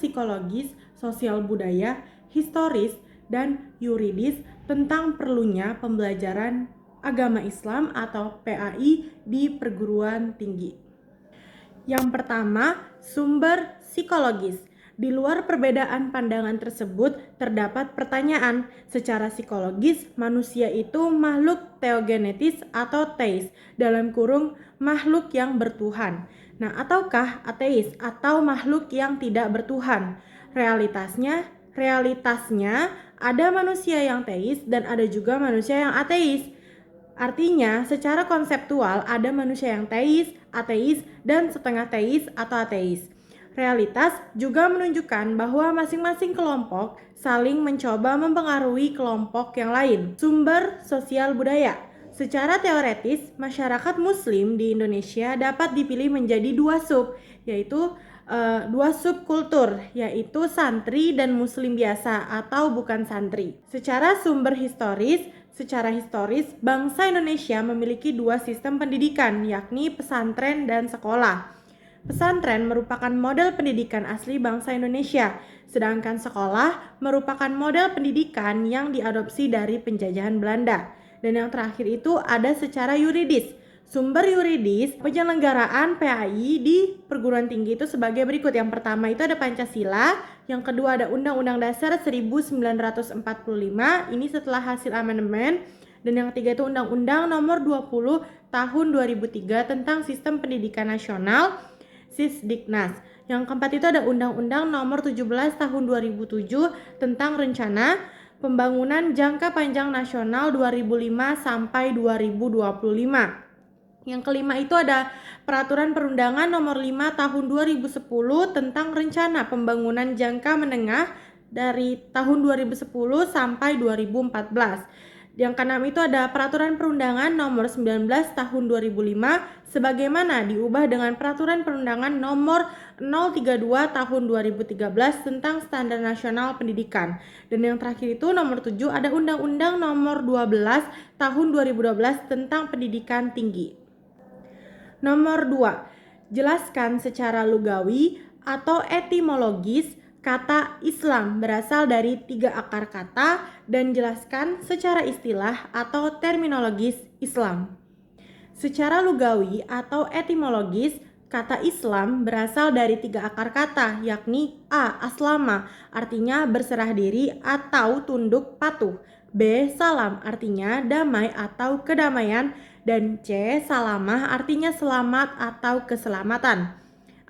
psikologis, sosial budaya, historis, dan yuridis tentang perlunya pembelajaran agama Islam atau PAI di perguruan tinggi. Yang pertama, sumber psikologis. Di luar perbedaan pandangan tersebut, terdapat pertanyaan. Secara psikologis, manusia itu makhluk teogenetis atau teis, dalam kurung makhluk yang bertuhan. Nah, ataukah ateis atau makhluk yang tidak bertuhan? Realitasnya ada manusia yang teis dan ada juga manusia yang ateis. Artinya, secara konseptual ada manusia yang teis, ateis, dan setengah teis atau ateis. Realitas juga menunjukkan bahwa masing-masing kelompok saling mencoba mempengaruhi kelompok yang lain. Sumber sosial budaya. Secara teoretis, masyarakat Muslim di Indonesia dapat dipilih menjadi dua subkultur, yaitu santri dan Muslim biasa atau bukan santri. Secara historis, bangsa Indonesia memiliki dua sistem pendidikan, yakni pesantren dan sekolah. Pesantren merupakan model pendidikan asli bangsa Indonesia, sedangkan sekolah merupakan model pendidikan yang diadopsi dari penjajahan Belanda. Dan yang terakhir itu ada secara yuridis. Sumber yuridis penyelenggaraan PAI di perguruan tinggi itu sebagai berikut. Yang pertama itu ada Pancasila, yang kedua ada Undang-Undang Dasar 1945, ini setelah hasil amandemen, dan yang ketiga itu Undang-Undang Nomor 20 Tahun 2003 tentang Sistem Pendidikan Nasional, Sisdiknas. Yang keempat itu ada Undang-Undang Nomor 17 Tahun 2007 tentang Rencana Pembangunan Jangka Panjang Nasional 2005 sampai 2025. Yang kelima itu ada Peraturan Perundangan Nomor 5 Tahun 2010 tentang Rencana Pembangunan Jangka Menengah dari tahun 2010 sampai 2014. Yang keenam itu ada Peraturan Perundangan Nomor 19 Tahun 2005 sebagaimana diubah dengan Peraturan Perundangan Nomor 032 Tahun 2013 tentang Standar Nasional Pendidikan. Dan yang terakhir itu nomor 7 ada Undang-Undang Nomor 12 Tahun 2012 tentang Pendidikan Tinggi. Nomor 2. Jelaskan secara lugawi atau etimologis kata Islam berasal dari 3 akar kata dan jelaskan secara istilah atau terminologis Islam. Secara lugawi atau etimologis, kata Islam berasal dari 3 akar kata, yakni A. Aslama, artinya berserah diri atau tunduk patuh. B. Salam, artinya damai atau kedamaian. Dan C. Salamah, artinya selamat atau keselamatan.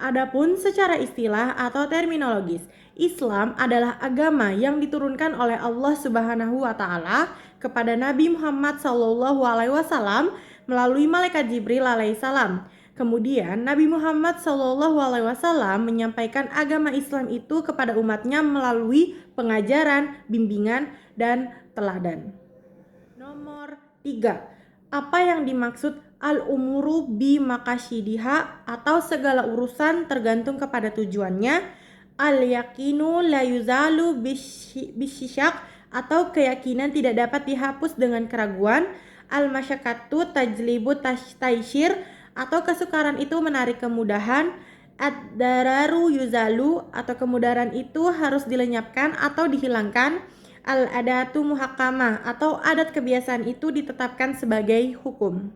Adapun secara istilah atau terminologis, Islam adalah agama yang diturunkan oleh Allah Subhanahu wa taala kepada Nabi Muhammad SAW melalui malaikat Jibril alaihissalam. Kemudian Nabi Muhammad SAW menyampaikan agama Islam itu kepada umatnya melalui pengajaran, bimbingan, dan teladan. Nomor 3. Apa yang dimaksud al-umuru bi maqasidiha atau segala urusan tergantung kepada tujuannya? Al-yakinu la yuzalu bisyak atau keyakinan tidak dapat dihapus dengan keraguan. Al-masyaqqatu tajlibu taysir atau kesukaran itu menarik kemudahan. Ad-dararu yuzalu atau kemudaran itu harus dilenyapkan atau dihilangkan. Al-adatu muhakkamah atau adat kebiasaan itu ditetapkan sebagai hukum.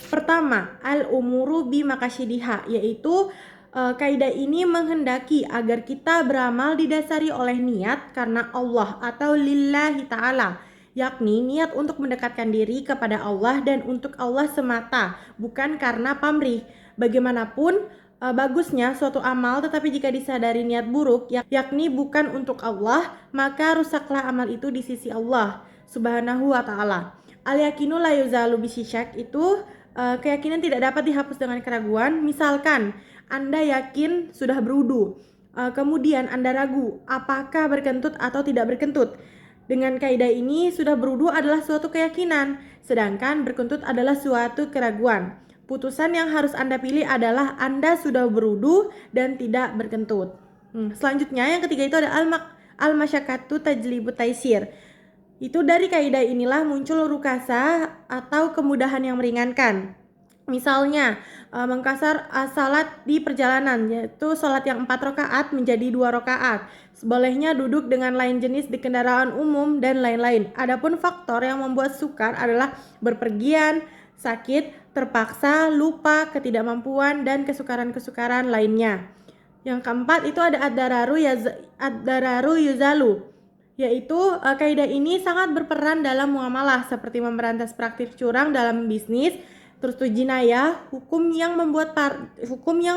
Pertama, al-umuru bi maqasidiha, yaitu kaidah ini menghendaki agar kita beramal didasari oleh niat karena Allah atau lillahi ta'ala, yakni niat untuk mendekatkan diri kepada Allah dan untuk Allah semata, bukan karena pamrih. Bagaimanapun bagusnya suatu amal, tetapi jika disadari niat buruk, yakni bukan untuk Allah, maka rusaklah amal itu di sisi Allah Subhanahu wa ta'ala. Al-yakinu la yuzalu bisyak itu keyakinan tidak dapat dihapus dengan keraguan. Misalkan Anda yakin sudah berwudu, kemudian Anda ragu apakah berkentut atau tidak berkentut. Dengan kaidah ini, sudah berwudu adalah suatu keyakinan, sedangkan berkentut adalah suatu keraguan. Putusan yang harus Anda pilih adalah Anda sudah berwudu dan tidak berkentut. Selanjutnya yang ketiga itu ada al-masyaqqatu tajlibu taysir. Itu dari kaidah inilah muncul rukasa atau kemudahan yang meringankan. Misalnya, mengkasar salat di perjalanan, yaitu salat yang 4 rakaat menjadi 2 rakaat. Sebolehnya duduk dengan lain jenis di kendaraan umum dan lain-lain. Adapun faktor yang membuat sukar adalah berpergian, sakit, terpaksa, lupa, ketidakmampuan, dan kesukaran-kesukaran lainnya. Yang keempat itu ada ad-dararu yuzalu, yaitu kaidah ini sangat berperan dalam muamalah seperti memberantas praktik curang dalam bisnis. Terus tuh jinayah, hukum yang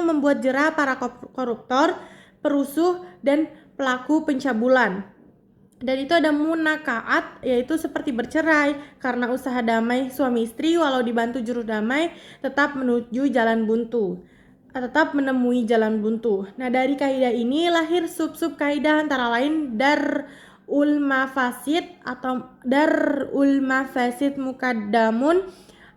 membuat jera para koruptor, perusuh, dan pelaku pencabulan. Dan itu ada munakaat, yaitu seperti bercerai karena usaha damai suami istri walau dibantu juru damai tetap menemui jalan buntu. Nah, dari kaidah ini lahir sub-sub kaidah antara lain darul mafasid mukaddamun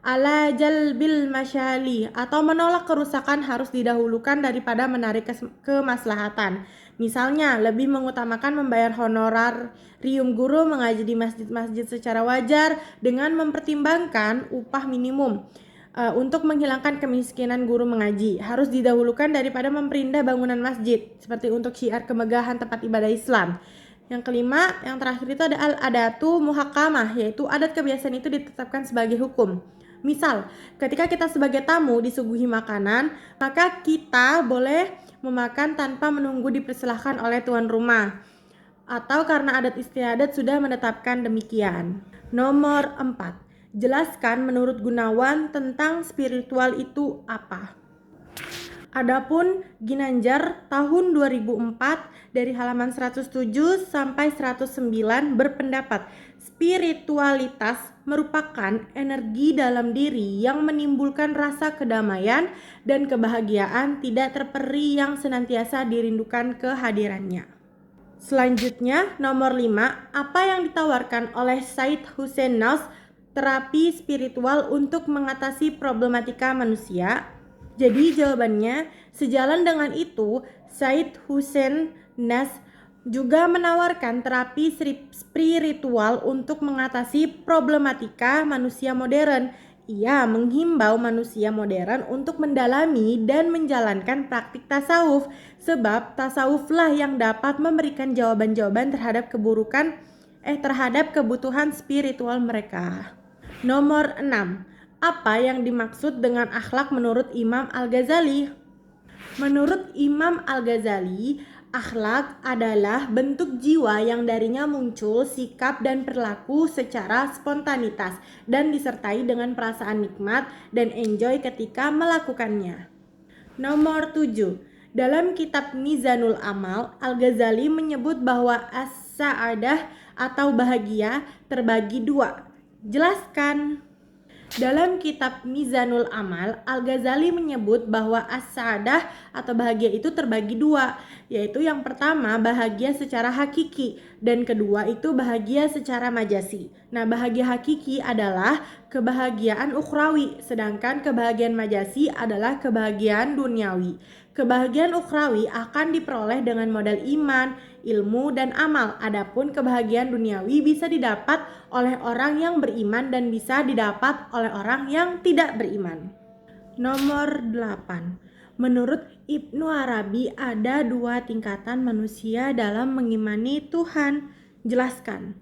ala jalbil masyali, atau menolak kerusakan harus didahulukan daripada menarik kemaslahatan. Misalnya, lebih mengutamakan membayar honorarium guru mengaji di masjid-masjid secara wajar dengan mempertimbangkan upah minimum. Untuk menghilangkan kemiskinan guru mengaji harus didahulukan daripada memperindah bangunan masjid, seperti untuk syiar kemegahan tempat ibadah Islam. Yang kelima, yang terakhir itu ada al-adatu muhakamah, yaitu adat kebiasaan itu ditetapkan sebagai hukum. Misal, ketika kita sebagai tamu disuguhi makanan, maka kita boleh memakan tanpa menunggu dipersilahkan oleh tuan rumah, atau karena adat istiadat sudah menetapkan demikian. Nomor 4. Jelaskan menurut Gunawan tentang spiritual itu apa. Adapun Ginanjar tahun 2004 dari halaman 107 sampai 109 berpendapat spiritualitas merupakan energi dalam diri yang menimbulkan rasa kedamaian dan kebahagiaan tidak terperi yang senantiasa dirindukan kehadirannya. Selanjutnya, nomor 5, apa yang ditawarkan oleh Said Hussein Nas, terapi spiritual untuk mengatasi problematika manusia? Jadi jawabannya, sejalan dengan itu, Said Hussein Nas juga menawarkan terapi spiritual untuk mengatasi problematika manusia modern. Ia menghimbau manusia modern untuk mendalami dan menjalankan praktik tasawuf, sebab tasawuflah yang dapat memberikan jawaban-jawaban terhadap kebutuhan spiritual mereka. Nomor 6. Apa yang dimaksud dengan akhlak menurut Imam Al-Ghazali? Menurut Imam Al-Ghazali, akhlak adalah bentuk jiwa yang darinya muncul sikap dan perilaku secara spontanitas dan disertai dengan perasaan nikmat dan enjoy ketika melakukannya. Nomor 7. Dalam kitab Mizanul Amal, Al-Ghazali menyebut bahwa as-sa'adah atau bahagia terbagi dua. Jelaskan. Dalam kitab Mizanul Amal, Al-Ghazali menyebut bahwa as-sa'adah atau bahagia itu terbagi dua, yaitu yang pertama bahagia secara hakiki dan kedua itu bahagia secara majasi. Nah, bahagia hakiki adalah kebahagiaan ukhrawi, sedangkan kebahagiaan majasi adalah kebahagiaan duniawi. Kebahagiaan ukhrawi akan diperoleh dengan modal iman, ilmu, dan amal. Adapun kebahagiaan duniawi bisa didapat oleh orang yang beriman dan bisa didapat oleh orang yang tidak beriman. Nomor 8. Menurut Ibnu Arabi ada dua tingkatan manusia dalam mengimani Tuhan. Jelaskan.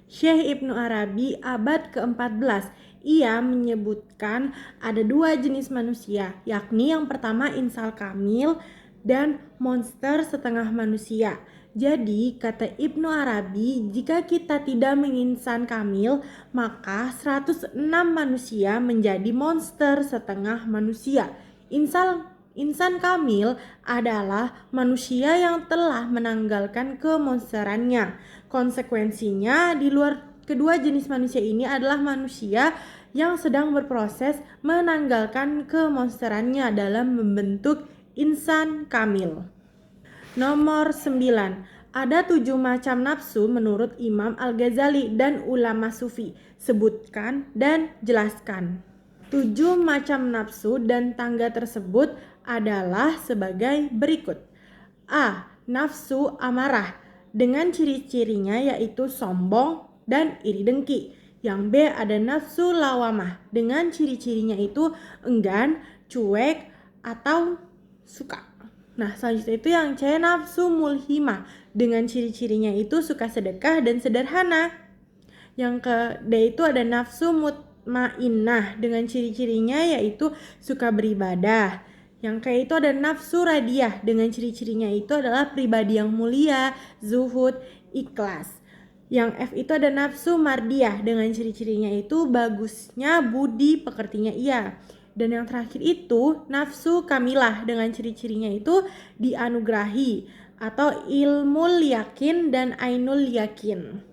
Syekh Ibnu Arabi abad ke-14 ia menyebutkan ada dua jenis manusia, yakni yang pertama insal kamil dan monster setengah manusia. Jadi kata Ibnu Arabi, jika kita tidak menginsan kamil, maka 106 manusia menjadi monster setengah manusia. Insan kamil adalah manusia yang telah menanggalkan kemonsterannya. Konsekuensinya di luar kedua jenis manusia ini adalah manusia yang sedang berproses menanggalkan kemonsterannya dalam membentuk insan kamil. Nomor 9. Ada 7 macam nafsu menurut Imam Al-Ghazali dan ulama sufi. Sebutkan dan jelaskan. 7 macam nafsu dan tangga tersebut adalah sebagai berikut. A. Nafsu amarah dengan ciri-cirinya yaitu sombong dan iri dengki. Yang B ada nafsu lawamah dengan ciri-cirinya itu enggan, cuek, atau suka. Nah, selanjutnya itu yang C nafsu mulhimah dengan ciri-cirinya itu suka sedekah dan sederhana. Yang ke D itu ada nafsu mutmainnah dengan ciri-cirinya yaitu suka beribadah. Yang ke itu ada nafsu radiah dengan ciri-cirinya itu adalah pribadi yang mulia, zuhud, ikhlas. Yang F itu ada nafsu mardiah dengan ciri-cirinya itu bagusnya budi pekertinya ia. Dan yang terakhir itu nafsu kamilah dengan ciri-cirinya itu dianugerahi atau ilmul yakin dan ainul yakin.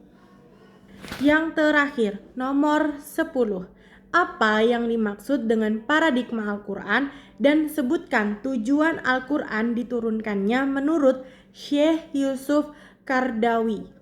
Yang terakhir, nomor 10. Apa yang dimaksud dengan paradigma Al-Quran dan sebutkan tujuan Al-Quran diturunkannya menurut Syekh Yusuf Qaradawi.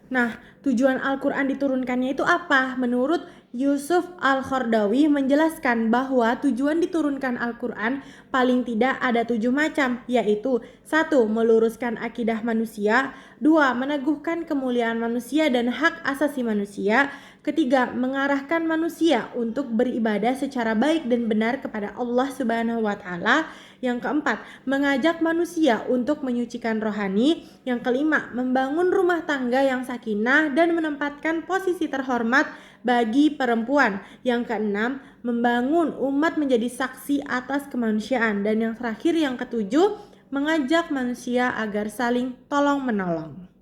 Nah, tujuan Al-Quran diturunkannya itu apa? Menurut Yusuf Al-Qaradawi menjelaskan bahwa tujuan diturunkan Al-Quran paling tidak ada 7 macam, yaitu 1. Meluruskan akidah manusia, 2. Meneguhkan kemuliaan manusia dan hak asasi manusia, ketiga, mengarahkan manusia untuk beribadah secara baik dan benar kepada Allah Subhanahu wa Ta'ala. Yang keempat, mengajak manusia untuk menyucikan rohani. Yang kelima, membangun rumah tangga yang sakinah dan menempatkan posisi terhormat bagi perempuan. Yang keenam, membangun umat menjadi saksi atas kemanusiaan. Dan yang terakhir, yang ketujuh, mengajak manusia agar saling tolong-menolong.